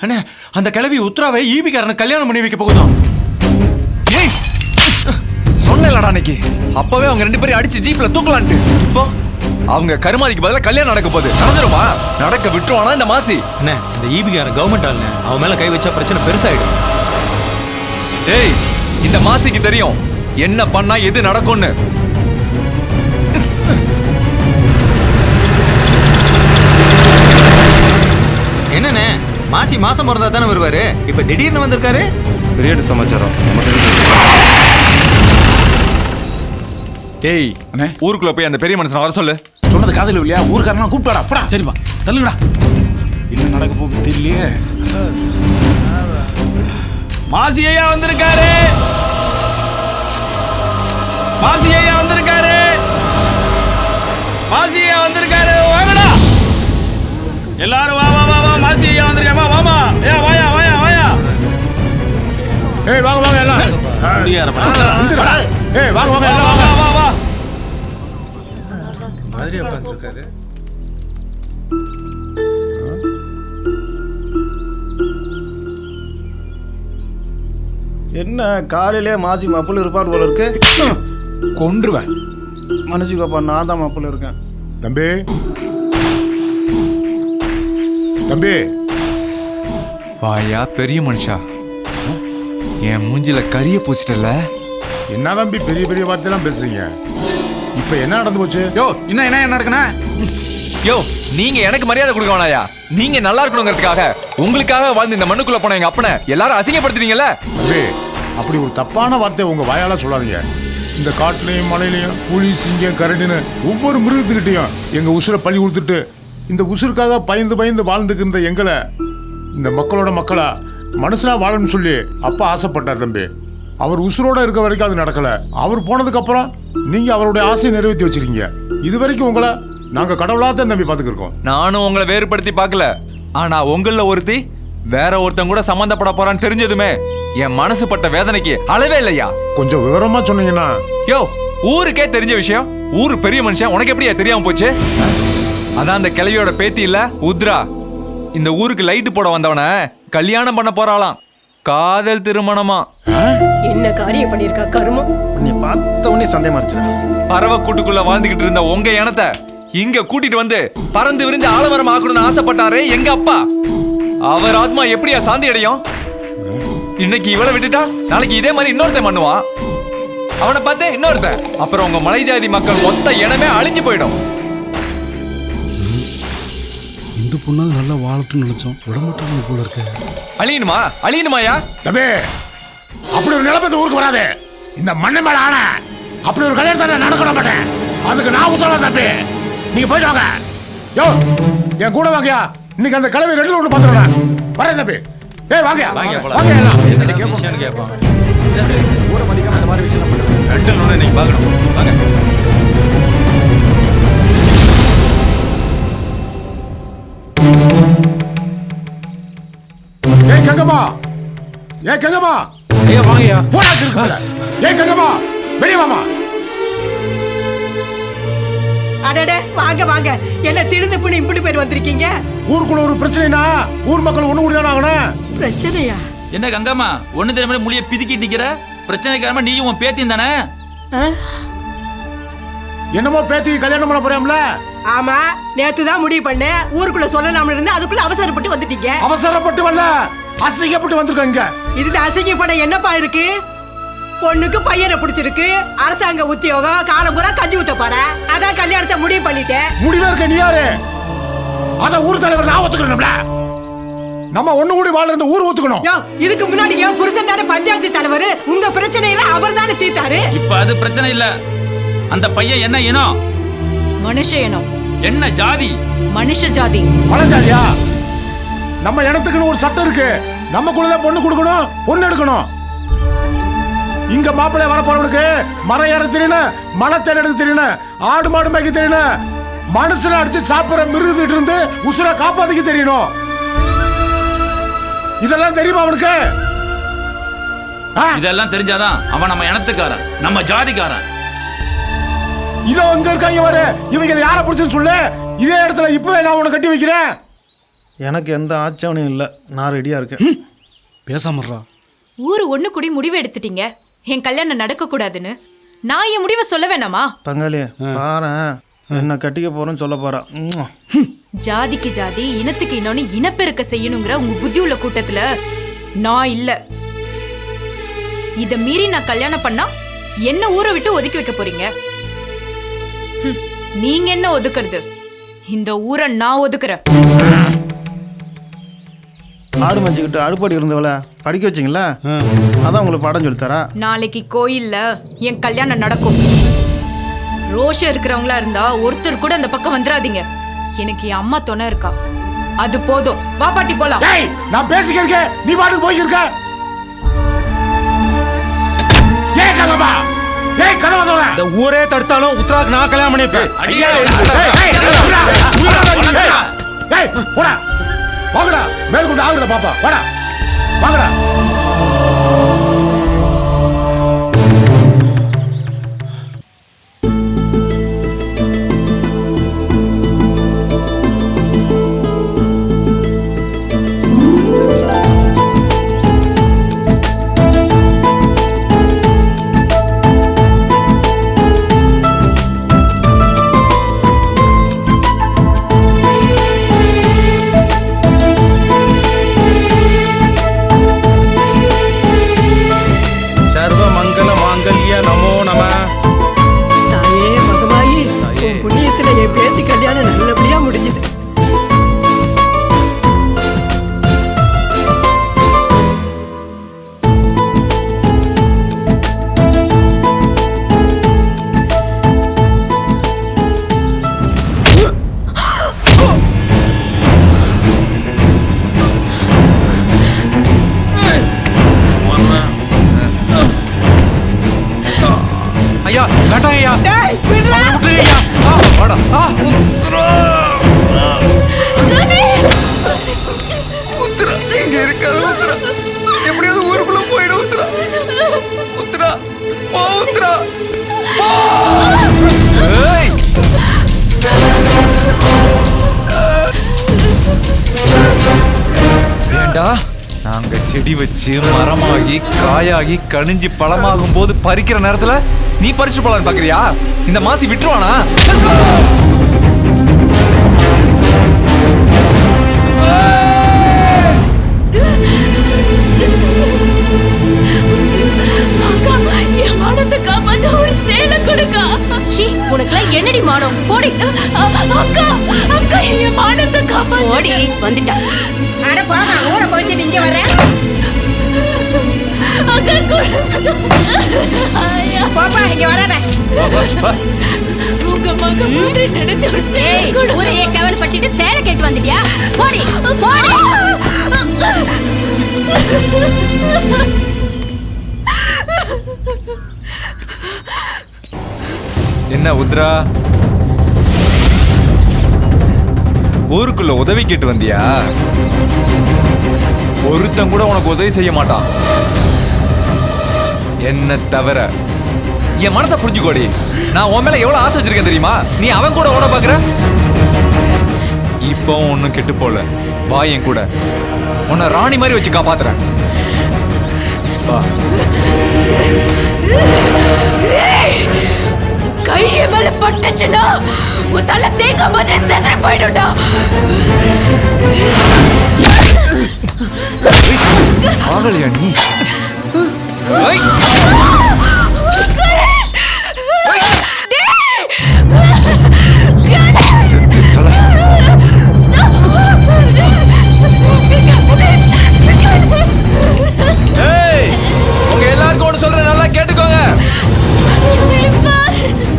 அண்ணே அந்த கிழவி உத்ராவை ஈபிக்காரனை கல்யாணம் பண்ணி வைக்க போகுதான். சொன்னலடா அன்னைக்கு, அப்பவே அவங்க 2 பேரையும் அடிச்சு ஜீப்ல தூக்கலான்ட்டு. இப்போ அவங்க கருமாதிக்கு பதிலா கல்யாணம் நடக்க போகுது. நடந்துருமா? நடக்க விட்டுருவானா இந்த மாசி? அண்ணே இந்த ஈபிக்காரன் கவர்மெண்ட் ஆளுங்க, அவன் மேல கை வச்சா பிரச்சனை பெருசாயிடும். டேய், இந்த மாசிக்கு தெரியும் என்ன பண்ணா எது நடக்கும்னு. என்னண்ணே மாசி மாசம் பிறந்தா தானே வருவாரு, இப்ப திடீர்னு வந்திருக்காரு. பெரிய சமாச்சாரம். டேய் அண்ணே, ஊருக்குள்ள போய் அந்த பெரிய மனுஷன் வர சொல்லு. சொன்னது காதல் இல்லையா? ஊருக்காரனா கூப்பிட்டாடா. போடா. சரிப்பா, தள்ளுங்கடா. என்ன நடக்க போகுது தெரியலையே. மாசி ஐயா வந்திருக்காரு. மாசி ஐயா வந்திருக்காரு. மாசி ஐயா வந்திருக்காரு. வாங்கடா எல்லாரும். வா வா வா வா. மாசி ஐயா வந்திருக்காமா. வாமா. ஏ வாயா வாயா வாயா. ஏய் வாங்க வாங்க எல்லாம். வந்துடா. ஏய் வாங்க வாங்க எல்லாம் வாங்க. வா வா வா. மாதிரி உட்கார்ந்திருக்காரு. என்ன காலையிலே மாசி மப்புள் இருப்பார் போல இருக்கு. கொன்றுவேன். மனுஷிக்கோப்பா, நான் தான் மப்புள் இருக்கேன். தம்பி தம்பி. வாயா பெரிய மனுஷா, என் மூஞ்சில கரிய பூசிட்டல. என்ன தம்பி பெரிய பெரிய வார்த்தையெல்லாம் பேசுறீங்க? இப்ப என்ன நடந்து போச்சு? யோ இன்னும் என்ன நடக்குனா? யோ நீங்க எனக்கு மரியாதை கொடுக்க வேணாயா? நீங்க நல்லா இருக்கணுங்கிறதுக்காக உங்களுக்காக வாழ்ந்து இந்த மண்ணுக்குள்ள போன எங்க அப்பனை எல்லாரும் அசிங்கப்படுத்துறீங்கல்ல. தம்பி அப்படி ஒரு தப்பான வார்த்தையை உங்க வாயால சொல்லாதீங்க. இந்த காட்டுலையும் மலையிலையும் புலி சிங்கம் கரடின்னு ஒவ்வொரு மிருகத்துக்கிட்டையும் எங்க உசுரை பழி கொடுத்துட்டு இந்த உசுருக்காக பயந்து பயந்து வாழ்ந்துக்கிற எங்களை இந்த மக்களோட மக்களா மனுஷனா வாழணும்னு சொல்லி அப்பா ஆசைப்பட்டார் தம்பி. அவர் உசுரோட இருக்க வரைக்கும் அது நடக்கல. அவர் போனதுக்கு அப்புறம் நீங்க அவருடைய ஆசையை நிறைவேற்றி வச்சிருக்கீங்க. இது வரைக்கும் உங்களை நாங்க கடவுளாத்தான் தம்பி பாத்துக்கிருக்கோம். நானும் உங்களை வேறுபடுத்தி பார்க்கல. ஆனா உங்கள ஒருத்தி வேற ஒருத்தன் கூட சம்பந்தப்பட போறான்னு தெரிஞ்சதுமே என் மனசு பட்ட வேதனைக்கு அளவே இல்லையா? கொஞ்சம் விவரமா சொன்னீங்கன்னா. யோ ஊருக்கே தெரிஞ்ச விஷயம். ஊரு பெரிய மனுஷன், உனக்கு எப்படியா தெரியாம போச்சு? அதான் அந்த கிழவியோட பேத்தி இல்ல உத்ரா, இந்த ஊருக்கு லைட் போட வந்தவன கல்யாணம் பண்ண போறாளாம். காதல் திருமணமா. என்ன காரியம் பண்ணிருக்கா கருமம். நீ பார்த்த உடனே சந்தேகமா இருந்துச்சு. பறவை கூட்டுக்குள்ள வாழ்ந்துகிட்டு இருந்த உங்க இனத்தை இங்க கூட்டிட்டு வந்து பறந்து விரிஞ்சு ஆலமரம் ஆக்கணும்னு ஆசைப்பட்டாரே எங்க அப்பா. அவர் ஆத்மா எப்படியா சாந்தி அடையும்? இன்னைக்கு இவளை விட்டுட்டா நாளைக்கு இதே மாதிரி இன்னொருத்தன் பண்ணுவான். அவனை பார்த்தே இன்னொருத்தன். அப்புறம் உங்க மலை ஜாதி மக்கள் மொத்த இனமே அழிஞ்சு போயிடும். இந்த பொண்ணாவது நல்லா வாழட்டும்னு நினைச்சோம். விடமாட்டாங்க போல இருக்க. அழியணுமா? அழியணுமாயா? தம்பி அப்படி ஒரு நிலைமை ஊருக்கு வராது. இந்த மண்ணை மேல ஆன அப்படி ஒரு கல்யாணத்தை நடக்க மாட்டேன். அதுக்கு நான் உத்தரவாதம் தம்பி. நீங்க போயிட்டு வாங்க. யோ என் கூட வாங்கயா. இன்னைக்கு அந்த கிழவி 2ல 1 பாத்துறேன். வரேன் தம்பி. ஏய் வாங்கயா வாங்க எல்லாம். விஷயம் கேட்பான். ஊரை மதிக்காம இந்த மாதிரி விஷயம் பண்ணுறேன். 2ல 1 நீங்க பார்க்கணும். வாங்க. ஏய் கங்கம்மா. ஏய் கங்கம்மா. ஐயா வாங்கயா. போடா இருக்குல. ஏய் கங்கம்மா வெளிய வாமா. அடடே வாங்க வாங்க. என்ன திடுந்து புண்ணி இப்படி பேர் வந்திருக்கீங்க? ஊருக்குள்ள ஒரு பிரச்சனைனா ஊர் மக்கள் ஒண்ணு கூடி தான ஆகணும். பிரச்சனையா? என்ன கங்கம்மா ஒண்ணு தெரியாம முடிய பிதுக்கிட்டு நிக்கிற? பிரச்சனைக்காரமா நீயும் உன் பேத்தியும் தானே? என்னமோ பேத்தி கல்யாணம் பண்ண போறியாம்ல? ஆமா, நேத்து தான் முடிவு பண்ணேன். ஊருக்குள்ள சொல்லலாம்னு இருந்து அதுக்குள்ள அவசரப்பட்டு வந்துட்டீங்க. அவசரப்பட்டு வரல, அசிங்கப்பட்டு வந்திருக்கீங்க. இதுல அசிங்கப்பட என்னப்பா இருக்கு? பொண்ணுக்கு பையனை பிடிச்சிருக்கு, அரசாங்க உத்தியோகம், காலம் பூரா கஞ்சி ஊத்த போற. அதான் கல்யாணத்தை முடிவு பண்ணிட்டேன். முடிவே இருக்க நீ யாரு? அத ஊர் தலைவர் நான் ஒத்துக்கணும்ல. நம்ம ஒண்ணு கூடி வாழ்றது ஊர் ஒத்துக்கணும். இதுக்கு முன்னாடி என் புருஷன் தானே பஞ்சாயத்து தலைவர். உங்க பிரச்சனையில அவர் தானே தீர்த்தாரு. இப்ப அது பிரச்சனை இல்ல. அந்த பையன் என்ன இனம்? மனுஷ இனம். என்ன ஜாதி? மனுஷ ஜாதி. மல ஜாதியா? நம்ம இனத்துக்குன்னு ஒரு சட்டம் இருக்கு. நமக்குள்ளதான் பொண்ணு கொடுக்கணும், பொண்ணு எடுக்கணும். இங்க மாப்பிள்ளை வர போறவனுக்கு மரம் ஏற தெரியணும், மலத்தை எடுக்க தெரியணும், ஆடு மாடு மேய்க்க தெரியணும், மனுஷனை அடிச்சு சாப்பிடுற மிருகத்திட்டு இருந்து உசுரை காப்பாத்திக்க தெரியணும். இதெல்லாம் தெரியுமா அவனுக்கு? இதெல்லாம் தெரிஞ்சாதான் அவன் நம்ம இனத்துக்காரன், நம்ம ஜாதிக்காரன். இதோ அங்க இருக்காங்க பாரு. இவங்க யார பிடிச்சுன்னு சொல்லு. இதே இடத்துல இப்பவே நான் உன்னை கட்டி வைக்கிறேன். எனக்கு எந்த ஆட்சேபனையும் இல்லை, நான் ரெடியாக இருக்கேன். பேசாமறா. ஊரு ஒண்ணு கூடி முடிவு எடுத்துட்டீங்க என் கல்யாணம் நடக்க கூடாதுன்னு. நான் என் முடிவை சொல்ல வேணாமா? பங்காளி பாரேன், என்ன கட்டிக்க போறேன்னு சொல்ல போறேன். ஜாதிக்கு ஜாதி, இனத்துக்கு இன்னொன்னு இனப்பெருக்க செய்யணுங்கிற உங்க புத்தி உள்ள கூட்டத்துல நான் இல்ல. இத மீறி நான் கல்யாணம் பண்ணா என்ன ஊரை விட்டு ஒதுக்கி வைக்க போறீங்க? நீங்க என்ன ஒதுக்குறது? இந்த ஊரை நான் ஒதுக்குறேன். ஆடு மஞ்சிக்கிட்டு அடுப்படி இருந்தவள படிக்க வச்சிங்களா, அதான் உங்களுக்கு பாடம் சொல்லித்தரா. நாளைக்கு கோயில்ல என் கல்யாணம் நடக்கும். ரோஷம் இருக்கிறவங்களா இருந்தா ஒருத்தர் கூட அந்த பக்கம் வந்துடாதீங்க. எனக்கு என் அம்மா துணை இருக்கா, அது போதும். வா பாட்டி போலாம். நான் பேசிக்கிறேன், நீ பாட்டுக்கு போய்க்கிருக்க. ஏய் கலவா, ஏய் கலவா தோற. இந்த ஊரே தடுத்தாலும் உத்தராக்கு நான் கல்யாணம் பண்ணிப்பேன். ஏய் போடா, வாங்கடா, மேல கொண்டு ஆகுறத பாப்பா. வாடா, வாங்கடா. தாயே மகமாயி, உன் புண்ணியத்துல என் பேத்தி கல்யாணம் நல்லபடியா முடிஞ்சது. ஐயா கட்டாங்க ஐயா. டேய், விடுடா. ஐயா வாடா. உத்தரா இங்க இருக்காது. உத்தரா எப்படியாவது ஊருக்குள்ள போயிடு. உத்தரா உத்தரா போ. உத்தரா போ. ஏய் ஏண்டா, நாங்க செடி வச்சு மரமாகி காயாகி கனிஞ்சு பழமாகும் போது பறிக்கிற நேரத்துல நீ பறிச்சு போலான்னு பாக்குறியா? இந்த மாசி விட்டுருவானா? உனக்குலாம் என்னடி மானம்? போடி. அக்கா அக்கா என் மானத்தை காப்பா. ஓடி வந்துட்டா. அட போமா, ஊரை போயிட்டு இங்க வரேன். போப்பா, இங்க வரேன். உங்க மகன் நினைச்சு ஊரையே கவல் பட்டிட்டு சேலை கேட்டு வந்துட்டியா? போடி போடி. என்ன உத்ரா, ஊருக்குள்ள உதவி கேட்டு வந்தியா? ஒருத்தன் கூட உனக்கு உதவி செய்ய மாட்டான் என்ன தவிர. என் மனசை புரிஞ்சுக்கோடி. நான் உன் மேல எவ்வளவு ஆசை வச்சிருக்கேன் தெரியுமா? நீ அவன் கூட ஓட பாக்குற. இப்போ ஒன்னும் கெட்டு போல. வா என் கூட, உன்னை ராணி மாதிரி வச்சு காப்பாத்துறேன். வா. கைய மேல பட்டுச்சுன்னா உன் தலை தேங்க மாதிரி செதற போயிடும்டா. ஆகலையா நீ? ஏய்! செத்து தொலை. ஏய், உங்க எல்லாருக்கும் ஒண்ணு சொல்றேன், நல்லா கேட்டுக்கோங்க.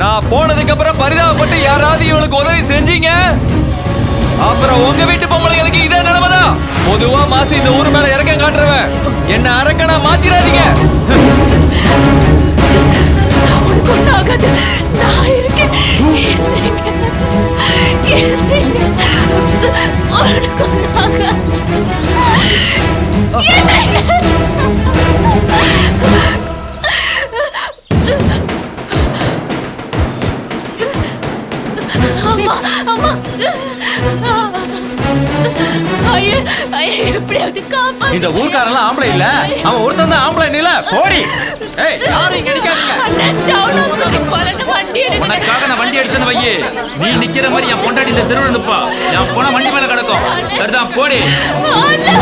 நான் போனதுக்கு அப்புறம் பரிதாபப்பட்டு யாராவது இவளுக்கு உதவி செஞ்சீங்க, அப்புறம் உங்க வீட்டு பொம்பளைங்களுக்கு இதே நிலைமைதான். பொதுவா மாசி இந்த ஊர் மேல இறக்கம் காட்டுறவன். என்ன அரக்கனா மாத்திராதீங்க. உனக்கு ஒன்றும் ஆகாது, நான் இருக்கேன். உனக்கு ஒன்றும் ஆகாது. அம்மா அம்மா எப்படியாவது காப்பாத்து. இந்த ஊர்க்காரெல்லாம் ஆம்பளை இல்ல, அவன் ஒருத்தன் தான் ஆம்பளை நீல. போடி. ஏய், யாரும் இங்க நிக்காதீங்க. அண்ணன் டவுன் ஹாஸ்பிட்டலுக்கு போறேன்னு வண்டி எடுங்க. உனக்காக நான் வண்டி எடுத்துன்னு வையே. நீ நிக்கிற மாதிரி என் பொண்டாட்டி இந்த தெருவில் நிப்பா. என் போன வண்டி மேல கிடக்கும். சரிதான், போடி. அண்ணா.